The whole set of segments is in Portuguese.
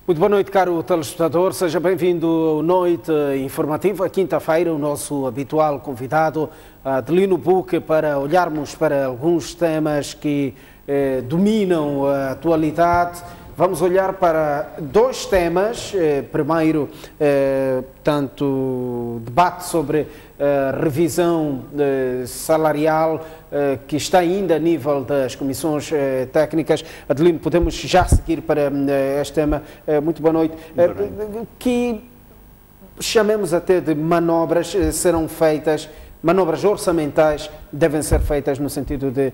Muito boa noite, caro telespectador. Seja bem-vindo ao Noite Informativa. Quinta-feira, o nosso habitual convidado, Adelino Buque, para olharmos para alguns temas que dominam a atualidade. Vamos olhar para dois temas. Primeiro, tanto debate sobre a revisão salarial que está ainda a nível das comissões técnicas. Adelino, podemos já seguir para este tema. Muito boa noite. Que chamemos até de manobras serão feitas, manobras orçamentais devem ser feitas no sentido de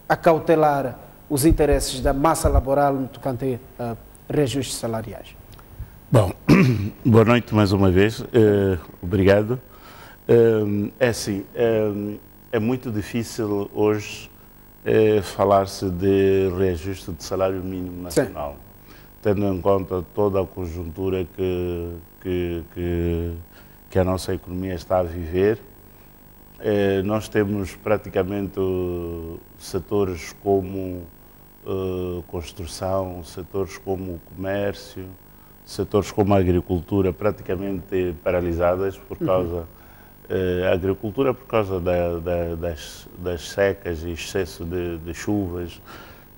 acautelar os interesses da massa laboral no tocante a reajustes salariais. Bom, boa noite mais uma vez, obrigado. É muito difícil hoje falar-se de reajuste de salário mínimo nacional, tendo em conta toda a conjuntura que a nossa economia está a viver. Nós temos praticamente setores como construção, setores como o comércio, setores como a agricultura praticamente paralisadas por causa a agricultura por causa das secas e excesso de chuvas.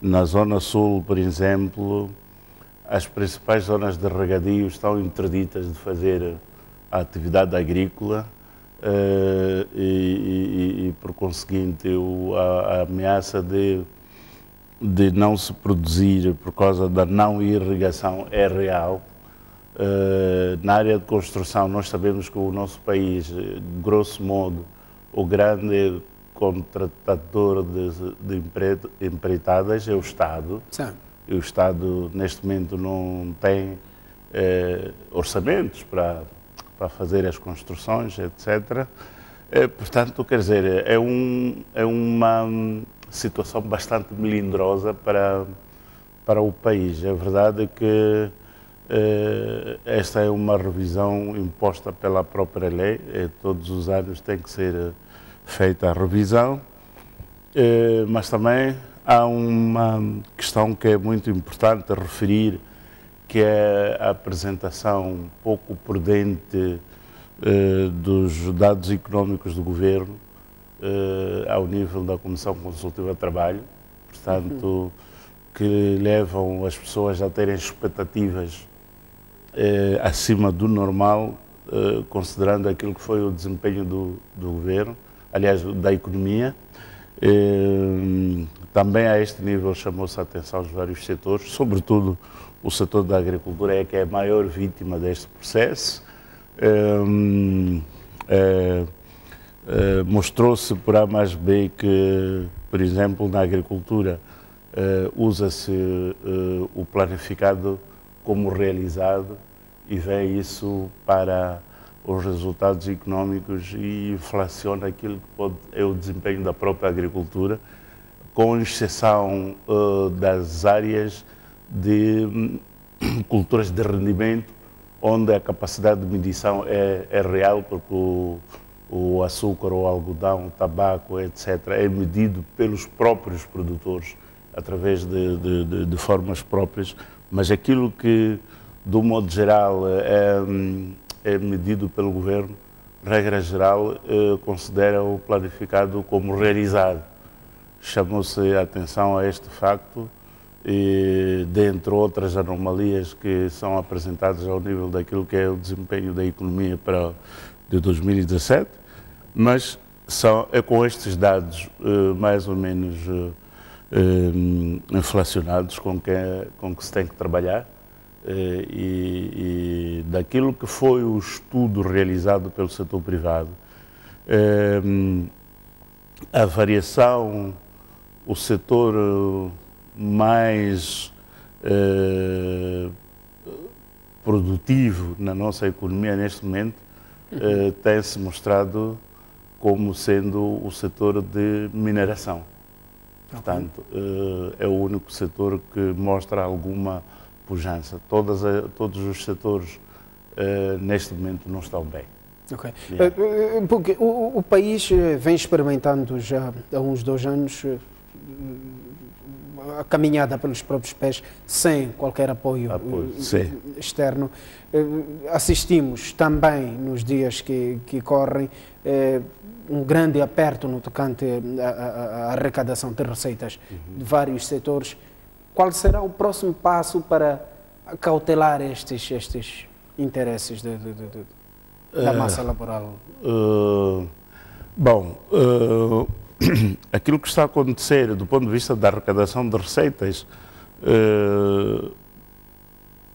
Na zona sul, por exemplo, as principais zonas de regadio estão interditas de fazer a atividade agrícola e por conseguinte a ameaça de não se produzir por causa da não irrigação é real. Na área de construção, nós sabemos que o nosso país, grosso modo, o grande contratador de empreitadas é o Estado. Sim. E o Estado, neste momento, não tem orçamentos para fazer as construções, etc. Portanto, quer dizer, é uma situação bastante melindrosa para o país. É verdade que esta é uma revisão imposta pela própria lei, todos os anos tem que ser feita a revisão, mas também há uma questão que é muito importante referir, que é a apresentação pouco prudente dos dados económicos do Governo ao nível da Comissão Consultiva de Trabalho, portanto, que levam as pessoas a terem expectativas acima do normal, considerando aquilo que foi o desempenho do governo, aliás, da economia. Também a este nível chamou-se a atenção os vários setores, sobretudo o setor da agricultura, que é a maior vítima deste processo. Mostrou-se por A mais B que, por exemplo, na agricultura usa-se o planificado como realizado e vem isso para os resultados económicos e inflaciona aquilo que é o desempenho da própria agricultura, com exceção das áreas de culturas de rendimento, onde a capacidade de medição é real, porque o açúcar, o algodão, o tabaco, etc., é medido pelos próprios produtores, através de formas próprias, mas aquilo que, do modo geral, é medido pelo Governo, regra geral, considera o planificado como realizado. Chamou-se a atenção a este facto, e, dentre outras anomalias que são apresentadas ao nível daquilo que é o desempenho da economia de 2017, mas é com estes dados mais ou menos inflacionados com que se tem que trabalhar e daquilo que foi o estudo realizado pelo setor privado, a variação, o setor mais produtivo na nossa economia neste momento tem-se mostrado como sendo o setor de mineração. Portanto, é o único setor que mostra alguma pujança. Todos os setores neste momento não estão bem. Ok. Porque o país vem experimentando já há uns 2 anos a caminhada pelos próprios pés, sem qualquer apoio externo. Assistimos também, nos dias que correm, um grande aperto no tocante à arrecadação de receitas de vários setores. Qual será o próximo passo para cautelar estes interesses da massa laboral? Aquilo que está a acontecer do ponto de vista da arrecadação de receitas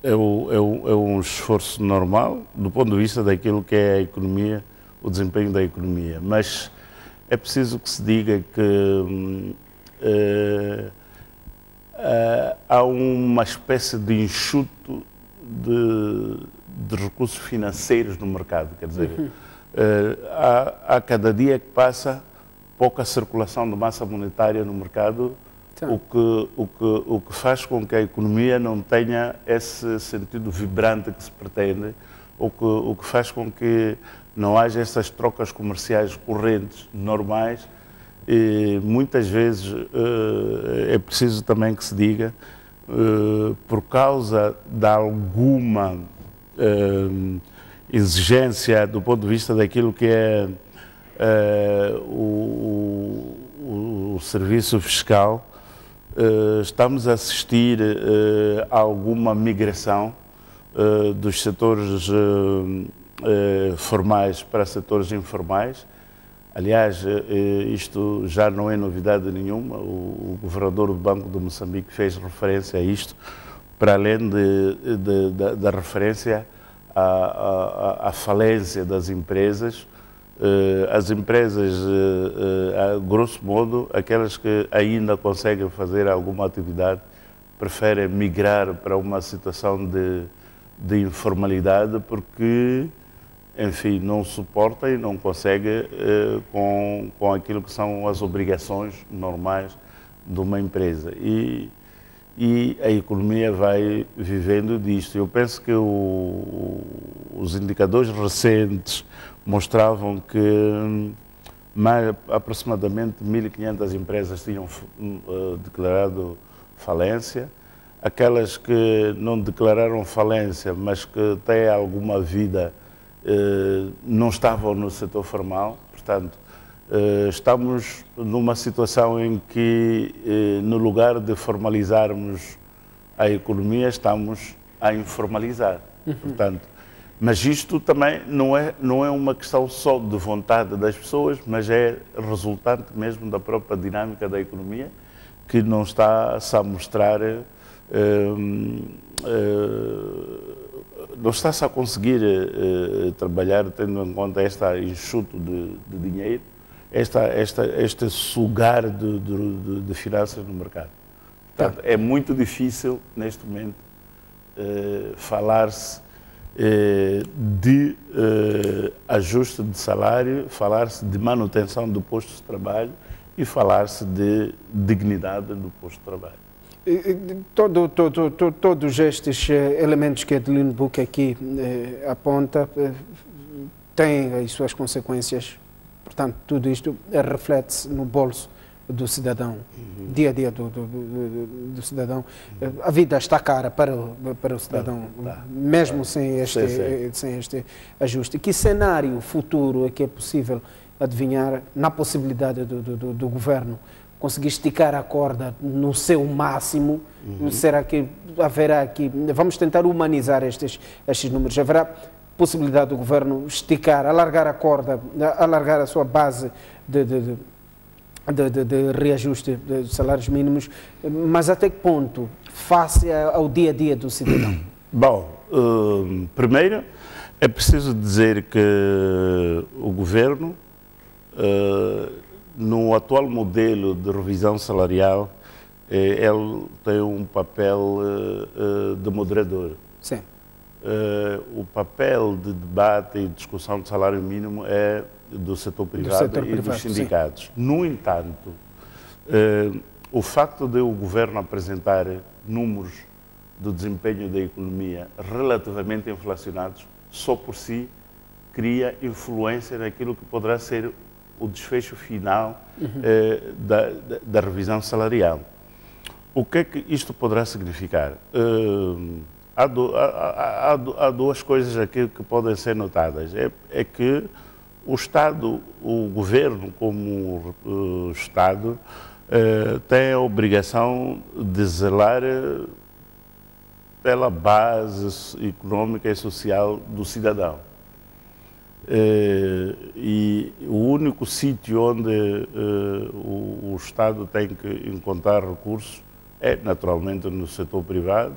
é um esforço normal do ponto de vista daquilo que é a economia, o desempenho da economia, mas é preciso que se diga que há uma espécie de enxuto de recursos financeiros no mercado, quer dizer, há cada dia que passa pouca circulação de massa monetária no mercado, o que faz com que a economia não tenha esse sentido vibrante que se pretende, o que faz com que não haja essas trocas comerciais correntes, normais, e muitas vezes é preciso também que se diga, por causa de alguma exigência do ponto de vista daquilo que é o serviço fiscal, estamos a assistir a alguma migração dos setores formais para setores informais. Aliás, isto já não é novidade nenhuma, o governador do Banco de Moçambique fez referência a isto, para além da referência à falência das empresas. As empresas, a grosso modo, aquelas que ainda conseguem fazer alguma atividade, preferem migrar para uma situação de informalidade, porque, enfim, não suporta e não consegue com aquilo que são as obrigações normais de uma empresa. E a economia vai vivendo disto. Eu penso que os indicadores recentes mostravam que aproximadamente 1.500 empresas tinham declarado falência. Aquelas que não declararam falência, mas que têm alguma vida, não estavam no setor formal. Portanto, estamos numa situação em que, no lugar de formalizarmos a economia, estamos a informalizar. Portanto, mas isto também não é uma questão só de vontade das pessoas, mas é resultante mesmo da própria dinâmica da economia, que não está-se a mostrar, não está-se a conseguir trabalhar tendo em conta este enxuto de dinheiro, este sugar de finanças no mercado. Portanto, é muito difícil, neste momento, falar-se de ajuste de salário, falar-se de manutenção do posto de trabalho e falar-se de dignidade do posto de trabalho. Todos estes elementos que Adelino Buque aqui aponta têm as suas consequências. Portanto, tudo isto reflete-se no bolso do cidadão, dia a dia do cidadão. A vida está cara para o cidadão, mesmo sem este ajuste. Que cenário futuro é que é possível adivinhar na possibilidade do governo conseguir esticar a corda no seu máximo? Será que haverá aqui, vamos tentar humanizar estes números, haverá possibilidade do governo esticar, alargar a corda, alargar a sua base de reajuste de salários mínimos, mas até que ponto, face ao dia a dia do cidadão? Bom, primeiro é preciso dizer que o governo, no atual modelo de revisão salarial, ele tem um papel de moderador. Sim. O papel de debate e discussão de salário mínimo é do setor privado e dos sindicatos. Sim. No entanto, o facto de o governo apresentar números do desempenho da economia relativamente inflacionados, só por si cria influência naquilo que poderá ser o desfecho final da revisão salarial. O que é que isto poderá significar? Há duas coisas aqui que podem ser notadas. É que o Estado, o governo como Estado, tem a obrigação de zelar pela base econômica e social do cidadão. E o único sítio onde o Estado tem que encontrar recursos é, naturalmente, no setor privado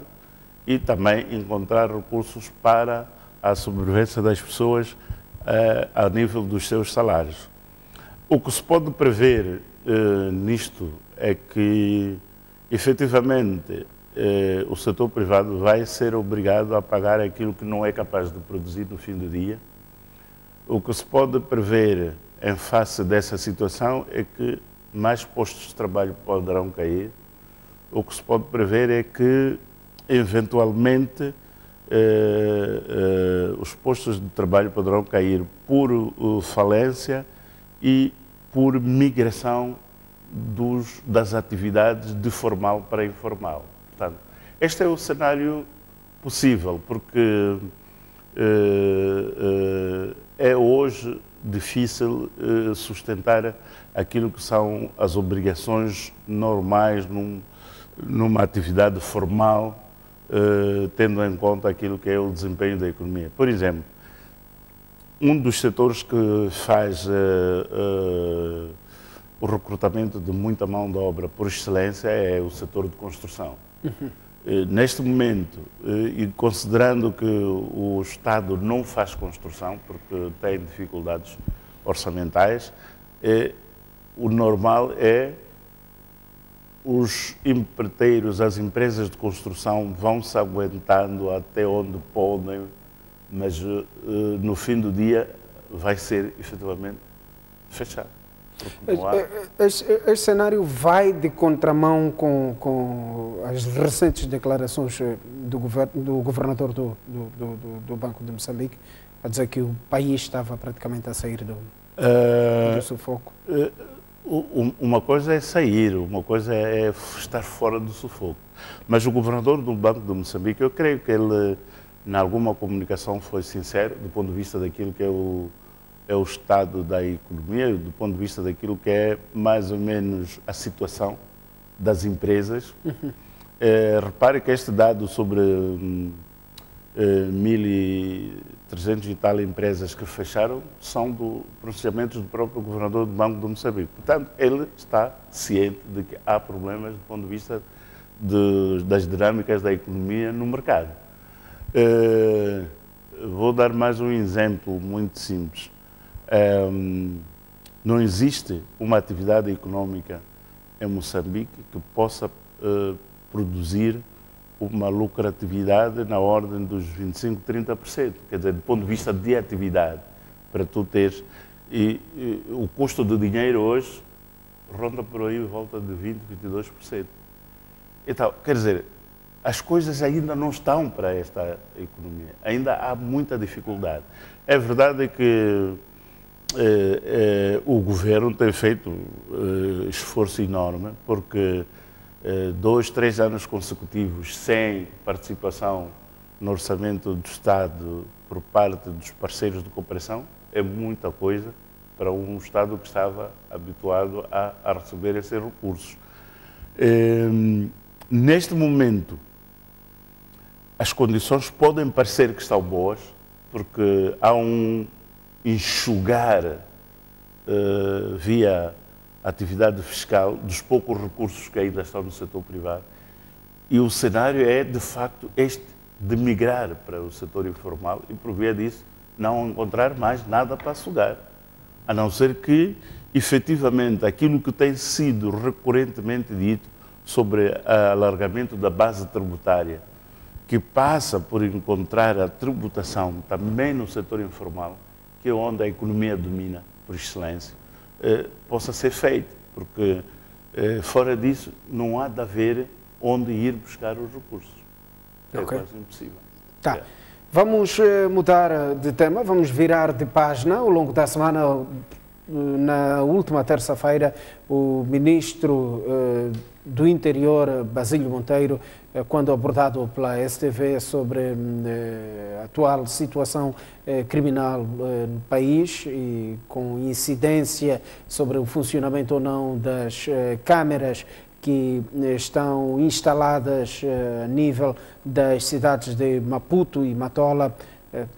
e também encontrar recursos para a sobrevivência das pessoas a nível dos seus salários. O que se pode prever nisto é que, efetivamente, o setor privado vai ser obrigado a pagar aquilo que não é capaz de produzir no fim do dia. O que se pode prever em face dessa situação é que mais postos de trabalho poderão cair. O que se pode prever é que, eventualmente, os postos de trabalho poderão cair por falência e por migração das atividades de formal para informal. Portanto, este é o cenário possível, porque é hoje difícil sustentar aquilo que são as obrigações normais numa atividade formal, tendo em conta aquilo que é o desempenho da economia. Por exemplo, um dos setores que faz o recrutamento de muita mão de obra por excelência é o setor de construção. Neste momento, e considerando que o Estado não faz construção porque tem dificuldades orçamentais, o normal é os empreiteiros, as empresas de construção vão se aguentando até onde podem, mas no fim do dia vai ser efetivamente fechado. Este cenário vai de contramão com as recentes declarações do governador do Banco de Moçambique, a dizer que o país estava praticamente a sair do sufoco. Uma coisa é sair, uma coisa é estar fora do sufoco. Mas o governador do Banco de Moçambique, eu creio que ele, em alguma comunicação, foi sincero do ponto de vista daquilo que é o estado da economia, do ponto de vista daquilo que é mais ou menos a situação das empresas. Repare que este dado sobre 1.300 e tal empresas que fecharam são do pronunciamentos do próprio governador do Banco de Moçambique. Portanto, ele está ciente de que há problemas do ponto de vista das dinâmicas da economia no mercado. Vou dar mais um exemplo muito simples. Não existe uma atividade económica em Moçambique que possa produzir uma lucratividade na ordem dos 25%, 30%. Quer dizer, do ponto de vista de atividade, para tu teres... E o custo do dinheiro hoje ronda por aí volta de 20%, 22%. Então, quer dizer, as coisas ainda não estão para esta economia. Ainda há muita dificuldade. É verdade que o governo tem feito esforço enorme, porque 2, 3 anos consecutivos sem participação no orçamento do Estado por parte dos parceiros de cooperação é muita coisa para um Estado que estava habituado a receber esses recursos. Neste momento, as condições podem parecer que estão boas, porque há um enxugar via atividade fiscal dos poucos recursos que ainda estão no setor privado. E o cenário é, de facto, este de migrar para o setor informal e, por via disso, não encontrar mais nada para sugar. A não ser que, efetivamente, aquilo que tem sido recorrentemente dito sobre o alargamento da base tributária, que passa por encontrar a tributação também no setor informal, que é onde a economia domina por excelência, possa ser feito, porque fora disso não há de haver onde ir buscar os recursos. É quase impossível. Tá. Vamos mudar de tema, vamos virar de página. Ao longo da semana, na última terça-feira, o ministro do Interior, Basílio Monteiro, quando abordado pela STV sobre a atual situação criminal no país e com incidência sobre o funcionamento ou não das câmaras que estão instaladas a nível das cidades de Maputo e Matola.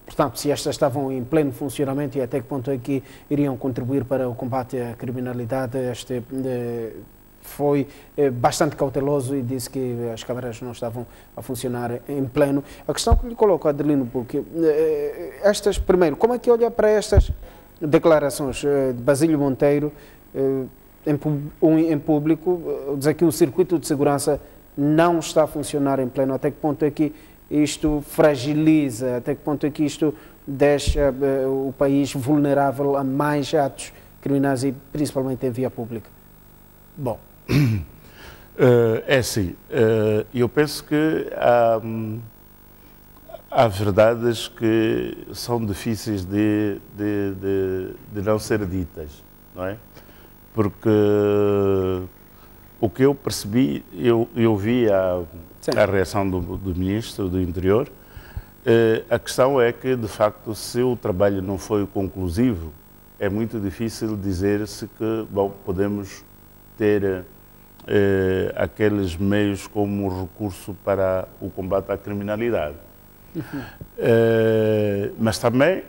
Portanto, se estas estavam em pleno funcionamento e até que ponto é que iriam contribuir para o combate à criminalidade, este foi bastante cauteloso e disse que as câmaras não estavam a funcionar em pleno. A questão que lhe coloco, Adelino Buque, primeiro, como é que olha para estas declarações de Basílio Monteiro em público, dizer que o circuito de segurança não está a funcionar em pleno? Até que ponto é que isto fragiliza, até que ponto é que isto deixa o país vulnerável a mais atos criminais e principalmente em via pública? Bom, é assim, eu penso que há verdades que são difíceis de não ser ditas, não é? Porque o que eu percebi, eu vi a reação do Ministro do Interior. A questão é que, de facto, se o trabalho não foi conclusivo, é muito difícil dizer-se que, bom, podemos ter aqueles meios como recurso para o combate à criminalidade. Mas também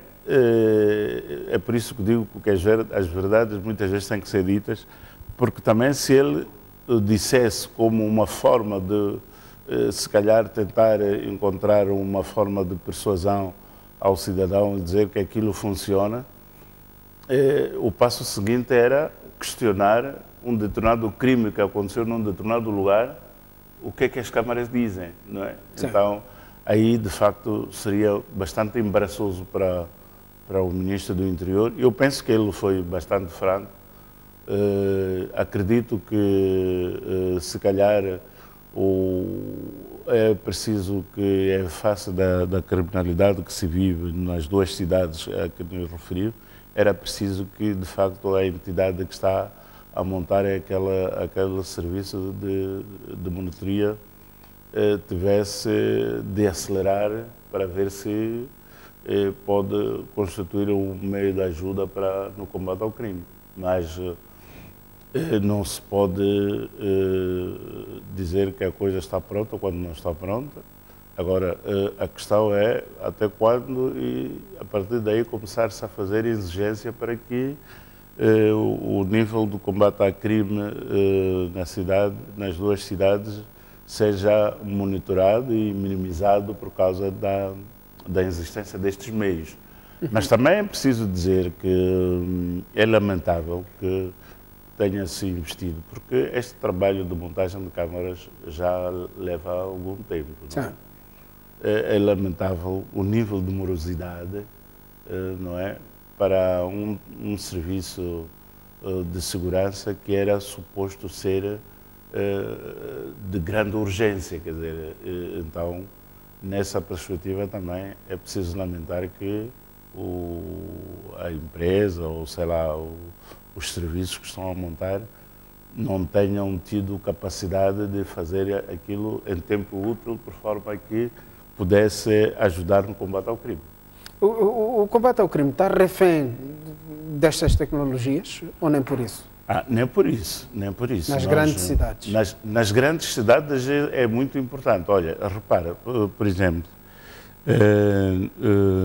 é por isso que digo que as verdades muitas vezes têm que ser ditas, porque também se ele dissesse como uma forma de, se calhar, tentar encontrar uma forma de persuasão ao cidadão e dizer que aquilo funciona, o passo seguinte era questionar um determinado crime que aconteceu num determinado lugar, o que é que as câmaras dizem, não é? Sim. Então, aí, de facto, seria bastante embaraçoso para o Ministro do Interior. Eu penso que ele foi bastante franco. Acredito que, se calhar, é preciso que, em face da criminalidade que se vive nas duas cidades a que me referi, era preciso que, de facto, a entidade que está a montar aquele serviço de monitoria tivesse de acelerar para ver se pode constituir um meio de ajuda no combate ao crime. Mas não se pode dizer que a coisa está pronta quando não está pronta. Agora, a questão é até quando e, a partir daí, começar-se a fazer exigência para que o nível do combate ao crime nas duas cidades seja monitorado e minimizado por causa da existência destes meios. Mas também é preciso dizer que é lamentável que tenha-se investido, porque este trabalho de montagem de câmaras já leva algum tempo. Não é? É lamentável o nível de morosidade, não é? Para um serviço de segurança que era suposto ser de grande urgência, quer dizer, então, nessa perspectiva também é preciso lamentar que a empresa, ou sei lá, os serviços que estão a montar, não tenham tido capacidade de fazer aquilo em tempo útil, por forma que pudesse ajudar no combate ao crime. O combate ao crime está refém destas tecnologias ou nem por isso? Nem por isso, nem por isso. Nas grandes cidades? Nas grandes cidades é muito importante. Olha, repara, por exemplo,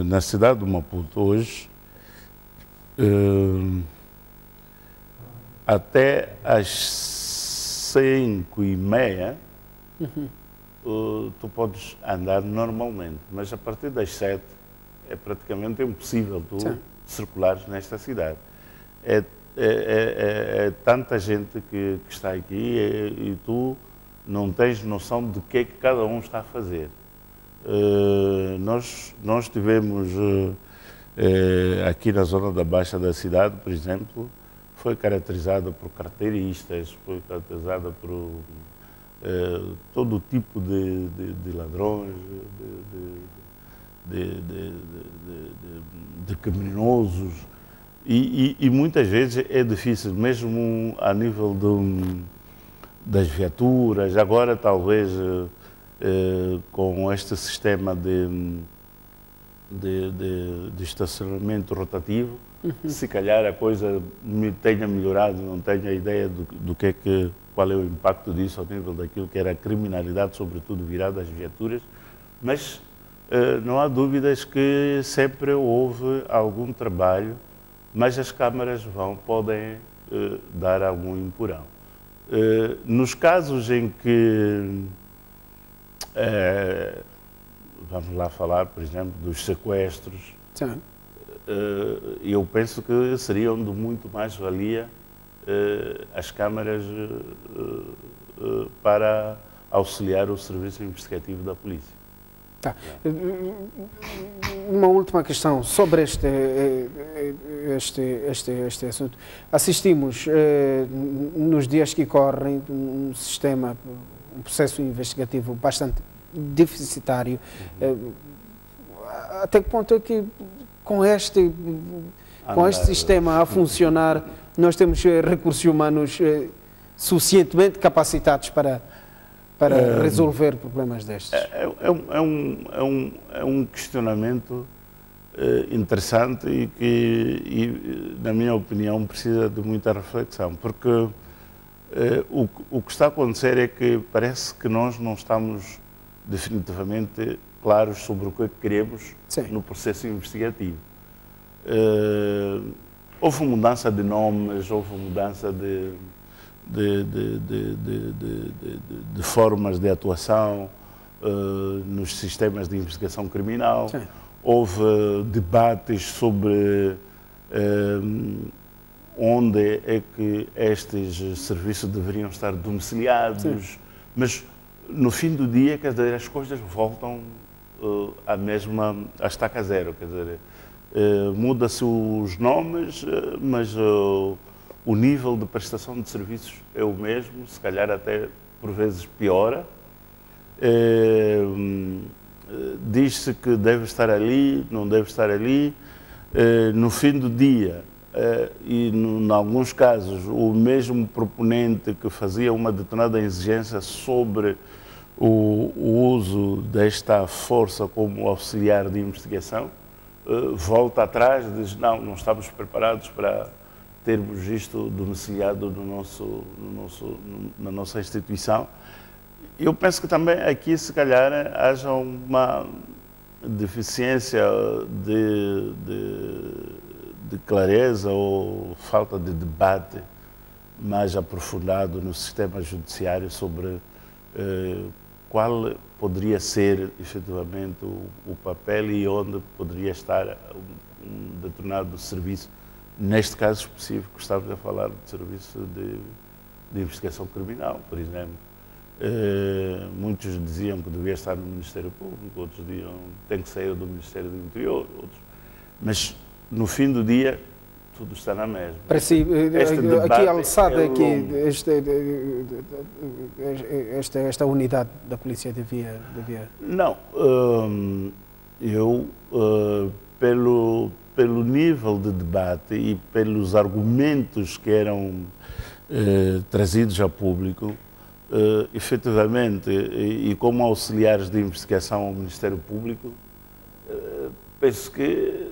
na cidade de Maputo hoje, até às 5h30, tu podes andar normalmente, mas a partir das 7 é praticamente impossível tu circulares nesta cidade. É tanta gente que está aqui e tu não tens noção de que é que cada um está a fazer. Nós tivemos aqui na zona da Baixa da cidade, por exemplo, foi caracterizada por carteiristas, foi caracterizada por todo tipo de ladrões, de criminosos, e muitas vezes é difícil, mesmo a nível das viaturas. Agora, talvez, com este sistema de estacionamento rotativo, se calhar a coisa tenha melhorado, não tenho a ideia qual é o impacto disso ao nível daquilo que era a criminalidade, sobretudo virada às viaturas, mas não há dúvidas que sempre houve algum trabalho, mas as câmaras podem dar algum empurrão. Nos casos em que, vamos lá falar, por exemplo, dos sequestros, sim, eu penso que seriam de muito mais valia as câmaras para auxiliar o serviço investigativo da polícia. Tá. Uma última questão sobre este assunto. Assistimos nos dias que correm um processo investigativo bastante deficitário. Até que ponto é que com este sistema a funcionar nós temos recursos humanos suficientemente capacitados para resolver problemas destes? É um questionamento interessante e que, na minha opinião, precisa de muita reflexão, porque o que está a acontecer é que parece que nós não estamos definitivamente claros sobre o que queremos no processo investigativo. Houve mudança de nomes, houve mudança de formas de atuação nos sistemas de investigação criminal. Sim. Houve debates sobre onde é que estes serviços deveriam estar domiciliados. Sim. Mas no fim do dia, quer dizer, as coisas voltam à estaca zero, quer dizer, muda-se os nomes, mas o nível de prestação de serviços é o mesmo, se calhar até por vezes piora. Diz-se que deve estar ali, não deve estar ali. No fim do dia, e em alguns casos, o mesmo proponente que fazia uma determinada exigência sobre o uso desta força como auxiliar de investigação, volta atrás e diz: não estamos preparados para termos isto domiciliado na nossa instituição. Eu penso que também aqui, se calhar, haja uma deficiência de clareza ou falta de debate mais aprofundado no sistema judiciário sobre qual poderia ser, efetivamente, o papel e onde poderia estar um determinado serviço. Neste caso específico, estamos a falar de serviço de investigação criminal, por exemplo. Muitos diziam que devia estar no Ministério Público, outros diziam que tem que sair do Ministério do Interior, outros. Mas, no fim do dia, tudo está na mesma. Para si, aqui a alçada é que esta unidade da polícia devia... Não, pelo nível de debate e pelos argumentos que eram trazidos ao público, efetivamente, e como auxiliares de investigação ao Ministério Público, penso que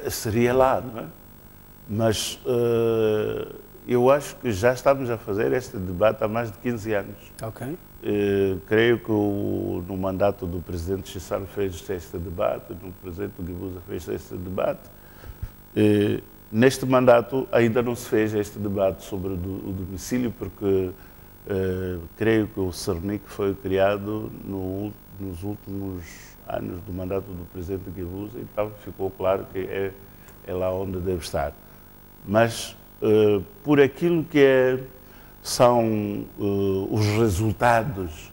seria lá, não é? Mas eu acho que já estamos a fazer este debate há mais de 15 anos. Ok. Creio que no mandato do Presidente Chissano fez este debate, no Presidente Guebuza fez este debate. Neste mandato ainda não se fez este debate sobre o domicílio, porque creio que o Cernic foi criado nos últimos anos do mandato do Presidente Guebuza, então ficou claro que é lá onde deve estar. Mas por aquilo que são os resultados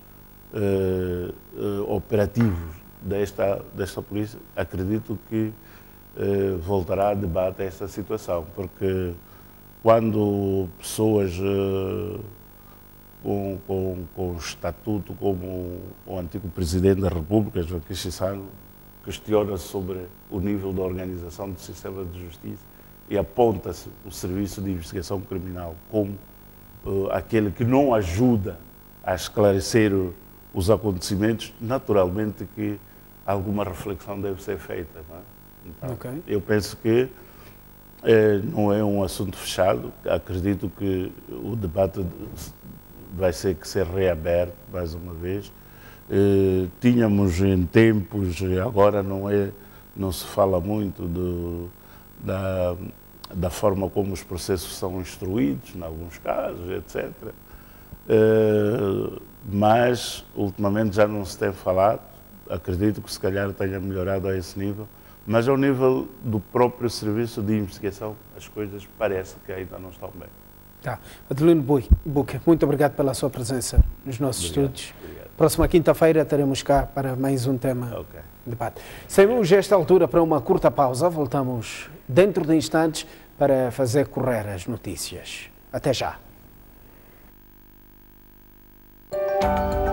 operativos desta polícia, acredito que voltará a debate esta situação, porque quando pessoas com estatuto como o antigo Presidente da República, Joaquim Chissano, questiona sobre o nível da organização do sistema de justiça e aponta-se o Serviço de Investigação Criminal como aquele que não ajuda a esclarecer os acontecimentos, naturalmente que alguma reflexão deve ser feita. Não é? Então, Okay. Eu penso que não é um assunto fechado. Acredito que o debate vai ser reaberto mais uma vez. Tínhamos em tempos, agora não se fala muito da forma como os processos são instruídos, em alguns casos, etc. Mas, ultimamente, já não se tem falado. Acredito que, se calhar, tenha melhorado a esse nível. Mas, ao nível do próprio serviço de investigação, as coisas parece que ainda não estão bem. Tá. Adelino Buque, muito obrigado pela sua presença nos nossos estúdios. Obrigado. Próxima quinta-feira estaremos cá para mais um tema Okay. de debate. Saímos esta altura para uma curta pausa. Voltamos dentro de instantes para fazer correr as notícias. Até já.